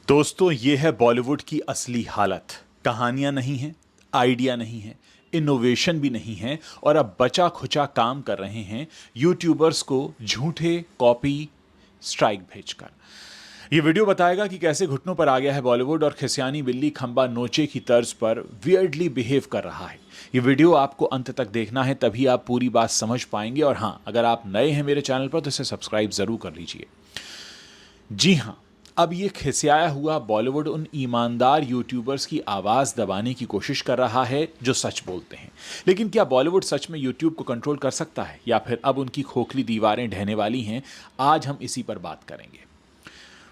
दोस्तों ये है बॉलीवुड की असली हालत। कहानियां नहीं हैं, आइडिया नहीं है, इनोवेशन भी नहीं है और अब बचा खुचा काम कर रहे हैं यूट्यूबर्स को झूठे कॉपी स्ट्राइक भेजकर। ये वीडियो बताएगा कि कैसे घुटनों पर आ गया है बॉलीवुड और खिसियानी बिल्ली खंबा नोचे की तर्ज पर वियर्डली बिहेव कर रहा है। ये वीडियो आपको अंत तक देखना है, तभी आप पूरी बात समझ पाएंगे। और हाँ, अगर आप नए हैं मेरे चैनल पर तो इसे सब्सक्राइब जरूर कर लीजिए। जी हाँ, अब ये खिसियाया हुआ बॉलीवुड उन ईमानदार यूट्यूबर्स की आवाज़ दबाने की कोशिश कर रहा है जो सच बोलते हैं। लेकिन क्या बॉलीवुड सच में यूट्यूब को कंट्रोल कर सकता है या फिर अब उनकी खोखली दीवारें ढहने वाली हैं? आज हम इसी पर बात करेंगे।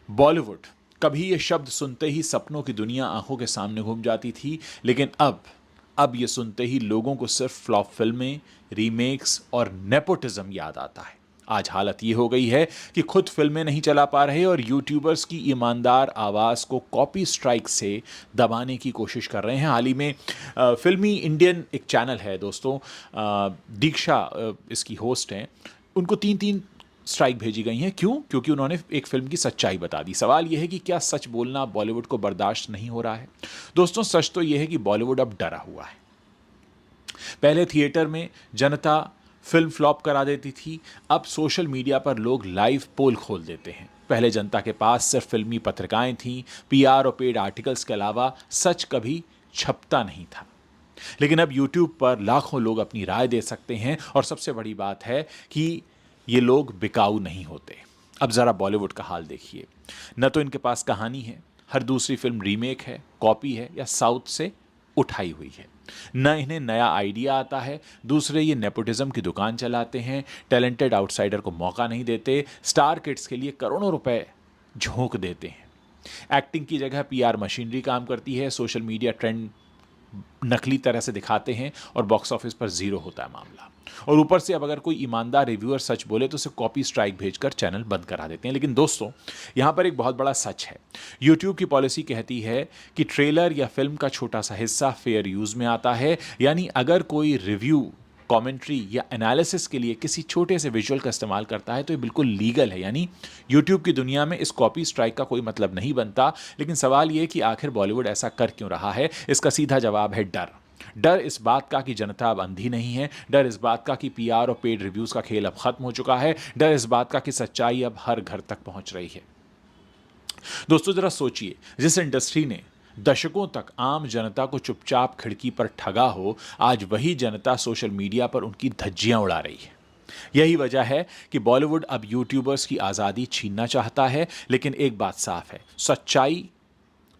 बॉलीवुड, कभी ये शब्द सुनते ही सपनों की दुनिया आंखों के सामने घूम जाती थी, लेकिन अब ये सुनते ही लोगों को सिर्फ फ्लॉप फिल्में, रीमेक्स और नेपोटिज्म याद आता है। आज हालत ये हो गई है कि खुद फिल्में नहीं चला पा रहे और यूट्यूबर्स की ईमानदार आवाज़ को कॉपी स्ट्राइक से दबाने की कोशिश कर रहे हैं। हाल ही में फिल्मी इंडियन एक चैनल है दोस्तों, दीक्षा इसकी होस्ट हैं। उनको तीन तीन स्ट्राइक भेजी गई हैं। क्यों? क्योंकि उन्होंने एक फिल्म की सच्चाई बता दी। सवाल यह है कि क्या सच बोलना बॉलीवुड को बर्दाश्त नहीं हो रहा है? दोस्तों सच तो यह है कि बॉलीवुड अब डरा हुआ है। पहले थिएटर में जनता फिल्म फ्लॉप करा देती थी, अब सोशल मीडिया पर लोग लाइव पोल खोल देते हैं। पहले जनता के पास सिर्फ फिल्मी पत्रिकाएं थीं, पीआर और पेड आर्टिकल्स के अलावा सच कभी छपता नहीं था। लेकिन अब यूट्यूब पर लाखों लोग अपनी राय दे सकते हैं और सबसे बड़ी बात है कि ये लोग बिकाऊ नहीं होते। अब ज़रा बॉलीवुड का हाल देखिए। न तो इनके पास कहानी है, हर दूसरी फिल्म रीमेक है, कॉपी है या साउथ से उठाई हुई है। न इन्हें नया आइडिया आता है, दूसरे ये नेपोटिज्म की दुकान चलाते हैं, टैलेंटेड आउटसाइडर को मौका नहीं देते, स्टार किड्स के लिए करोड़ों रुपए झोंक देते हैं। एक्टिंग की जगह पीआर मशीनरी काम करती है, सोशल मीडिया ट्रेंड नकली तरह से दिखाते हैं और बॉक्स ऑफिस पर जीरो होता है मामला। और ऊपर से अब अगर कोई ईमानदार रिव्यूअर सच बोले तो उसे कॉपी स्ट्राइक भेजकर चैनल बंद करा देते हैं। लेकिन दोस्तों यहां पर एक बहुत बड़ा सच है। यूट्यूब की पॉलिसी कहती है कि ट्रेलर या फिल्म का छोटा सा हिस्सा फेयर यूज में आता है, यानी अगर कोई रिव्यू, कमेंट्री या एनालिसिस के लिए किसी छोटे से विजुअल का इस्तेमाल करता है तो ये बिल्कुल लीगल है। यानी यूट्यूब की दुनिया में इस कॉपी स्ट्राइक का कोई मतलब नहीं बनता। लेकिन सवाल ये कि आखिर बॉलीवुड ऐसा कर क्यों रहा है? इसका सीधा जवाब है डर। डर इस बात का कि जनता अब अंधी नहीं है, डर इस बात का कि पीआर और पेड रिव्यूज का खेल अब खत्म हो चुका है, डर इस बात का कि सच्चाई अब हर घर तक पहुंच रही है। दोस्तों जरा सोचिए, जिस इंडस्ट्री ने दशकों तक आम जनता को चुपचाप खिड़की पर ठगा हो, आज वही जनता सोशल मीडिया पर उनकी धज्जियां उड़ा रही है। यही वजह है कि बॉलीवुड अब यूट्यूबर्स की आज़ादी छीनना चाहता है। लेकिन एक बात साफ है, सच्चाई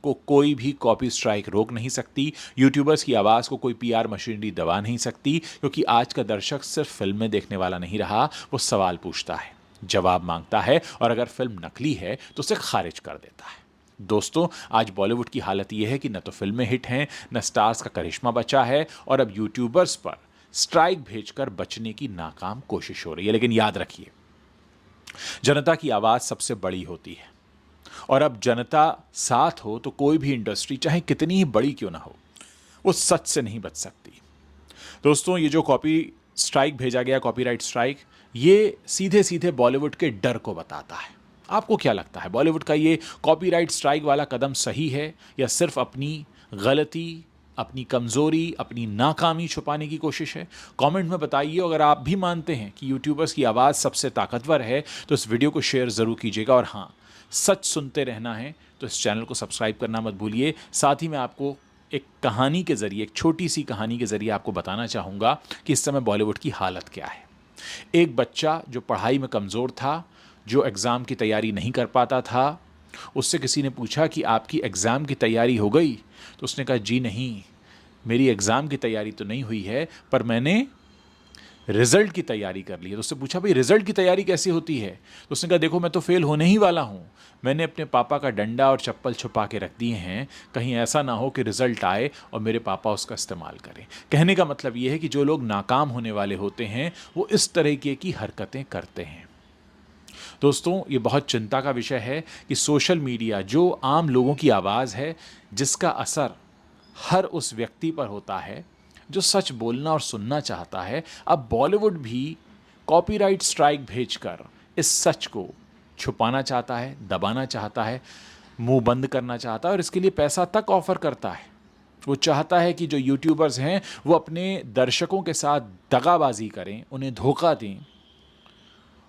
को कोई भी कॉपी स्ट्राइक रोक नहीं सकती, यूट्यूबर्स की आवाज़ को कोई पीआर मशीनरी दबा नहीं सकती, क्योंकि आज का दर्शक सिर्फ फिल्में देखने वाला नहीं रहा, वो सवाल पूछता है, जवाब मांगता है और अगर फिल्म नकली है तो उसे खारिज कर देता है। दोस्तों आज बॉलीवुड की हालत यह है कि न तो फिल्में हिट हैं, न स्टार्स का करिश्मा बचा है और अब यूट्यूबर्स पर स्ट्राइक भेजकर बचने की नाकाम कोशिश हो रही है। लेकिन याद रखिए, जनता की आवाज़ सबसे बड़ी होती है और अब जनता साथ हो तो कोई भी इंडस्ट्री चाहे कितनी ही बड़ी क्यों ना हो, वो सच से नहीं बच सकती। दोस्तों ये जो कॉपी स्ट्राइक भेजा गया, कॉपीराइट स्ट्राइक, ये सीधे सीधे बॉलीवुड के डर को बताता है। आपको क्या लगता है, बॉलीवुड का ये कॉपीराइट स्ट्राइक वाला कदम सही है या सिर्फ अपनी गलती, अपनी कमजोरी, अपनी नाकामी छुपाने की कोशिश है? कमेंट में बताइए। अगर आप भी मानते हैं कि यूट्यूबर्स की आवाज़ सबसे ताकतवर है तो इस वीडियो को शेयर ज़रूर कीजिएगा। और हाँ, सच सुनते रहना है तो इस चैनल को सब्सक्राइब करना मत भूलिए। साथ ही मैं आपको एक कहानी के ज़रिए, एक छोटी सी कहानी के ज़रिए आपको बताना चाहूँगा कि इस समय बॉलीवुड की हालत क्या है। एक बच्चा जो पढ़ाई में कमज़ोर था, जो एग्ज़ाम की तैयारी नहीं कर पाता था, उससे किसी ने पूछा कि आपकी एग्ज़ाम की तैयारी हो गई? तो उसने कहा जी नहीं, मेरी एग्ज़ाम की तैयारी तो नहीं हुई है, पर मैंने रिजल्ट की तैयारी कर ली है। तो उससे पूछा भाई रिजल्ट की तैयारी कैसे होती है? तो उसने कहा देखो मैं तो फेल होने ही वाला हूँ, मैंने अपने पापा का डंडा और चप्पल छुपा के रख दिए हैं, कहीं ऐसा ना हो कि रिजल्ट आए और मेरे पापा उसका इस्तेमाल करें। कहने का मतलब ये है कि जो लोग नाकाम होने वाले होते हैं वो इस तरीके की हरकतें करते हैं। दोस्तों ये बहुत चिंता का विषय है कि सोशल मीडिया जो आम लोगों की आवाज़ है, जिसका असर हर उस व्यक्ति पर होता है जो सच बोलना और सुनना चाहता है, अब बॉलीवुड भी कॉपीराइट स्ट्राइक भेजकर इस सच को छुपाना चाहता है, दबाना चाहता है। मुंह बंद करना चाहता है और इसके लिए पैसा तक ऑफर करता है। वो चाहता है कि जो यूट्यूबर्स हैं वो अपने दर्शकों के साथ दगाबाजी करें, उन्हें धोखा दें,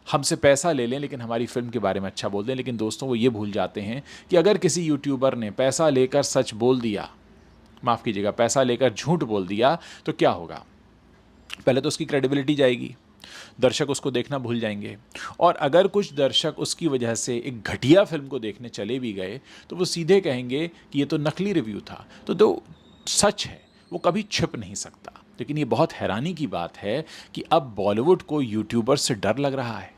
हमसे पैसा ले लें लेकिन हमारी फिल्म के बारे में अच्छा बोल दें। लेकिन दोस्तों वो ये भूल जाते हैं कि अगर किसी यूट्यूबर ने पैसा लेकर सच बोल दिया, माफ़ कीजिएगा, पैसा लेकर झूठ बोल दिया, तो क्या होगा? पहले तो उसकी क्रेडिबिलिटी जाएगी, दर्शक उसको देखना भूल जाएंगे, और अगर कुछ दर्शक उसकी वजह से एक घटिया फिल्म को देखने चले भी गए तो वो सीधे कहेंगे कि ये तो नकली रिव्यू था। तो सच है वो कभी छिप नहीं सकता। लेकिन ये बहुत हैरानी की बात है कि अब बॉलीवुड को यूट्यूबर से डर लग रहा है।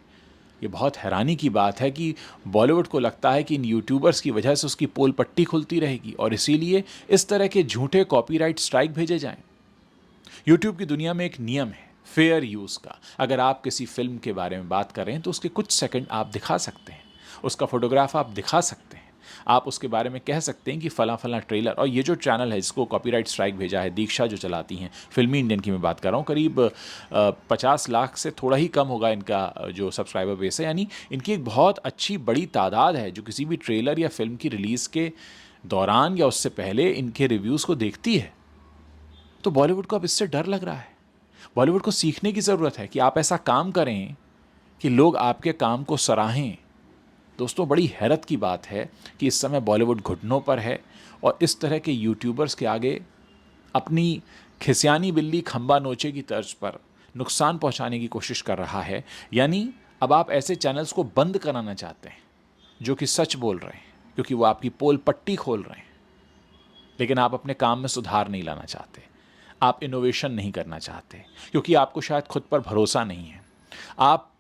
ये बहुत हैरानी की बात है कि बॉलीवुड को लगता है कि इन यूट्यूबर्स की वजह से उसकी पोल पट्टी खुलती रहेगी और इसीलिए इस तरह के झूठे कॉपीराइट स्ट्राइक भेजे जाएं। यूट्यूब की दुनिया में एक नियम है फेयर यूज़ का। अगर आप किसी फिल्म के बारे में बात कर रहे हैं तो उसके कुछ सेकंड आप दिखा सकते हैं, उसका फोटोग्राफ आप दिखा सकते हैं, आप उसके बारे में कह सकते हैं कि फला फला ट्रेलर। और ये जो चैनल है जिसको कॉपीराइट स्ट्राइक भेजा है, दीक्षा जो चलाती हैं, फिल्मी इंडियन की मैं बात कर रहा हूँ, करीब 50 लाख से थोड़ा ही कम होगा इनका जो सब्सक्राइबर बेस है। यानी इनकी एक बहुत अच्छी बड़ी तादाद है जो किसी भी ट्रेलर या फिल्म की रिलीज़ के दौरान या उससे पहले इनके रिव्यूज़ को देखती है। तो बॉलीवुड को अब इससे डर लग रहा है। बॉलीवुड को सीखने की ज़रूरत है कि आप ऐसा काम करें कि लोग आपके काम को सराहें। दोस्तों बड़ी हैरत की बात है कि इस समय बॉलीवुड घुटनों पर है और इस तरह के यूट्यूबर्स के आगे अपनी खिसियानी बिल्ली खंबा नोचे की तर्ज पर नुकसान पहुंचाने की कोशिश कर रहा है। यानी अब आप ऐसे चैनल्स को बंद कराना चाहते हैं जो कि सच बोल रहे हैं, क्योंकि वो आपकी पोल पट्टी खोल रहे हैं। लेकिन आप अपने काम में सुधार नहीं लाना चाहते, आप इनोवेशन नहीं करना चाहते, क्योंकि आपको शायद खुद पर भरोसा नहीं है। आप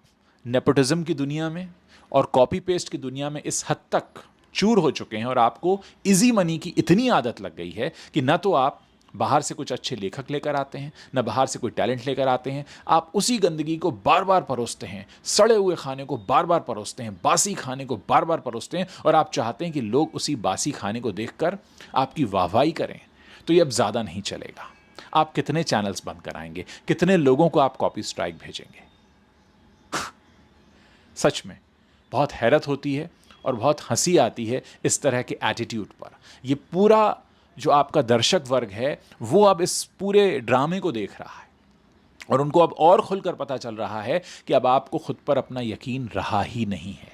नेपोटिज्म की दुनिया में और कॉपी पेस्ट की दुनिया में इस हद तक चूर हो चुके हैं और आपको इजी मनी की इतनी आदत लग गई है कि न तो आप बाहर से कुछ अच्छे लेखक लेकर आते हैं, न बाहर से कोई टैलेंट लेकर आते हैं। आप उसी गंदगी को बार बार परोसते हैं, सड़े हुए खाने को बार बार परोसते हैं, बासी खाने को बार बार परोसते हैं, और आप चाहते हैं कि लोग उसी बासी खाने को देखकर आपकी वाहवाही करें। तो ये अब ज़्यादा नहीं चलेगा। आप कितने चैनल्स बंद कराएंगे? कितने लोगों को आप कॉपी स्ट्राइक भेजेंगे? सच में बहुत हैरत होती है और बहुत हंसी आती है इस तरह के एटीट्यूड पर। ये पूरा जो आपका दर्शक वर्ग है वो अब इस पूरे ड्रामे को देख रहा है और उनको अब और खुलकर पता चल रहा है कि अब आपको खुद पर अपना यकीन रहा ही नहीं है।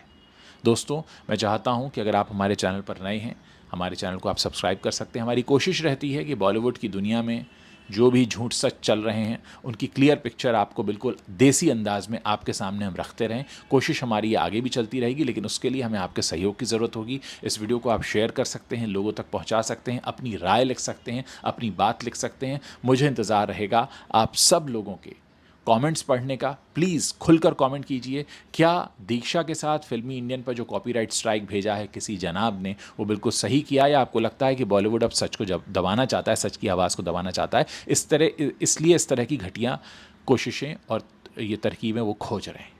दोस्तों मैं चाहता हूं कि अगर आप हमारे चैनल पर नए हैं, हमारे चैनल को आप सब्सक्राइब कर सकते हैं। हमारी कोशिश रहती है कि बॉलीवुड की दुनिया में जो भी झूठ सच चल रहे हैं उनकी क्लियर पिक्चर आपको बिल्कुल देसी अंदाज में आपके सामने हम रखते रहें। कोशिश हमारी ये आगे भी चलती रहेगी, लेकिन उसके लिए हमें आपके सहयोग की ज़रूरत होगी। इस वीडियो को आप शेयर कर सकते हैं, लोगों तक पहुंचा सकते हैं, अपनी राय लिख सकते हैं, अपनी बात लिख सकते हैं। मुझे इंतज़ार रहेगा आप सब लोगों के कमेंट्स पढ़ने का। प्लीज़ खुलकर कमेंट कीजिए, क्या दीक्षा के साथ फिल्मी इंडियन पर जो कॉपीराइट स्ट्राइक भेजा है किसी जनाब ने वो बिल्कुल सही किया, या आपको लगता है कि बॉलीवुड अब सच को दबाना चाहता है, सच की आवाज़ को दबाना चाहता है, इसलिए इस तरह की घटिया कोशिशें और ये तरकीबें वो खोज रहे हैं।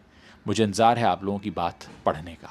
मुझे इंतज़ार है आप लोगों की बात पढ़ने का।